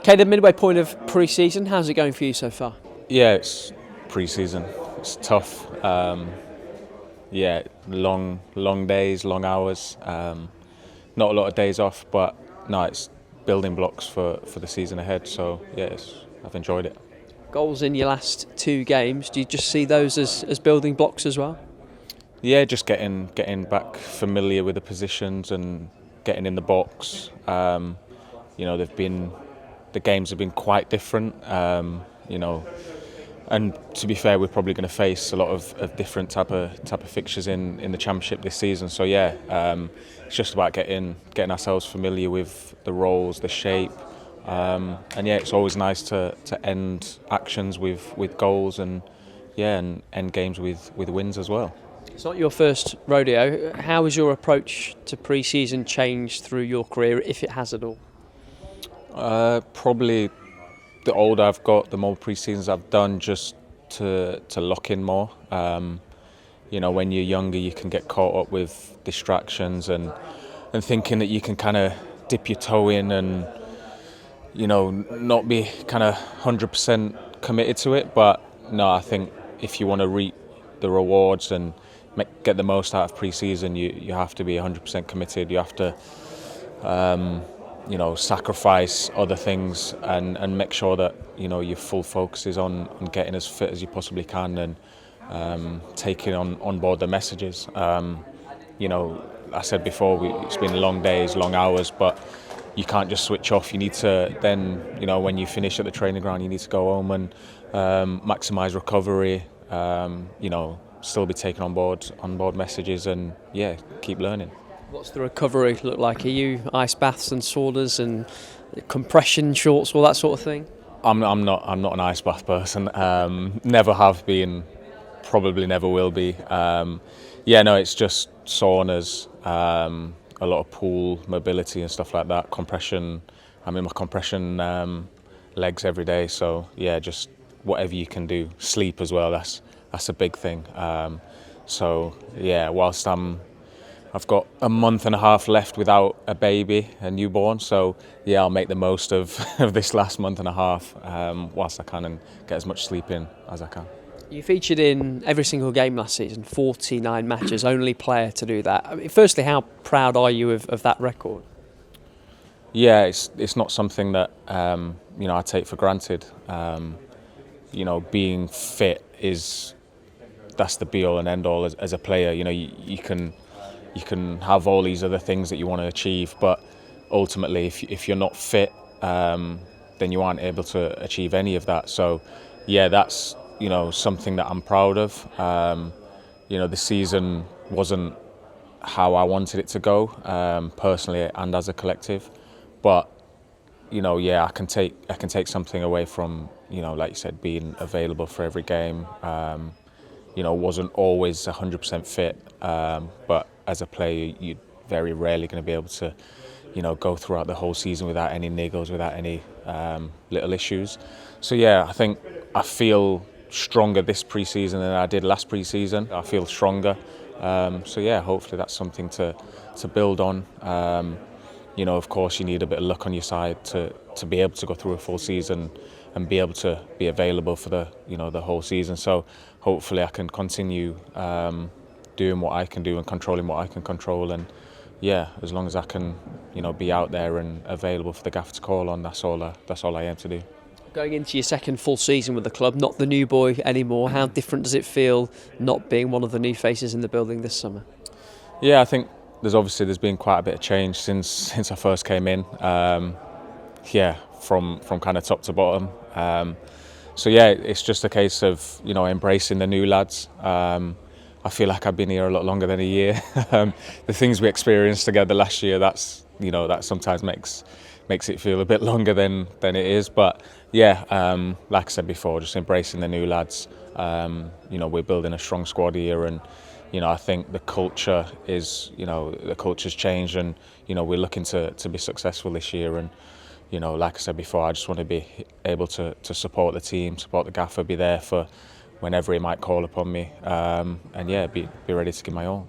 Okay, the midway point of pre-season, how's it going for you so far? Yeah, it's pre-season. It's tough. Yeah, long days, long hours. Not a lot of days off, but no, it's building blocks for the season ahead. So yeah, I've enjoyed it. Goals in your last 2 games, do you just see those as building blocks as well? Yeah, just getting back familiar with the positions and getting in the box. The games have been quite different. And to be fair, we're probably going to face a lot of different type of fixtures in the championship this season. So yeah, it's just about getting ourselves familiar with the roles, the shape, and yeah, it's always nice to end actions with goals and end games with wins as well. It's not your first rodeo. How has your approach to pre-season changed through your career, if it has at all? Probably the older I've got, the more pre-seasons I've done just to lock in more. When you're younger, you can get caught up with distractions and thinking that you can kind of dip your toe in and not be kind of 100% committed to it. But no, I think if you want to reap the rewards and get the most out of pre-season, you have to be 100% committed. You have to sacrifice other things and make sure that your full focus is on getting as fit as you possibly can and taking on board the messages. I said before, it's been long days, long hours, but you can't just switch off. You need to then, when you finish at the training ground, you need to go home and maximise recovery. Still be taking on board messages and keep learning. What's the recovery look like? Are you ice baths and saunas and compression shorts, all that sort of thing? I'm not an ice bath person. Never have been, probably never will be. It's just saunas, a lot of pool mobility and stuff like that. Compression. I'm in my compression legs every day. So yeah, just whatever you can do. Sleep as well. That's a big thing. Whilst I've got a month and a half left without a baby, a newborn, so yeah, I'll make the most of this last month and a half whilst I can and get as much sleep in as I can. You featured in every single game last season, 49 matches, only player to do that. I mean, firstly, how proud are you of that record? Yeah, it's not something that I take for granted. Being fit that's the be all and end all as a player. You can have all these other things that you want to achieve, but ultimately, if you're not fit, then you aren't able to achieve any of that. So, yeah, that's something that I'm proud of. The season wasn't how I wanted it to go, personally and as a collective, but I can take something away from like you said, being available for every game. Wasn't always 100% fit, but as a player, you're very rarely going to be able to, go throughout the whole season without any niggles, without any little issues. So yeah, I think I feel stronger this pre-season than I did last pre-season. I feel stronger. So yeah, hopefully that's something to build on. Of course, you need a bit of luck on your side to be able to go through a full season and be able to be available for the whole season. So hopefully I can continue doing what I can do and controlling what I can control. And yeah, as long as I can, be out there and available for the gaffer to call on, that's all I aim to do. Going into your second full season with the club, not the new boy anymore, how different does it feel not being one of the new faces in the building this summer? Yeah, I think there's been quite a bit of change since I first came in. From kind of top to bottom. So yeah, it's just a case of embracing the new lads. I feel like I've been here a lot longer than a year. The things we experienced together last year, that sometimes makes it feel a bit longer than it is. But yeah, like I said before, just embracing the new lads. We're building a strong squad here, and I think the culture the culture's changed, and we're looking to be successful this year. And like I said before, I just want to be able to support the team, support the gaffer, be there for whenever he might call upon me, and yeah, be ready to give my all.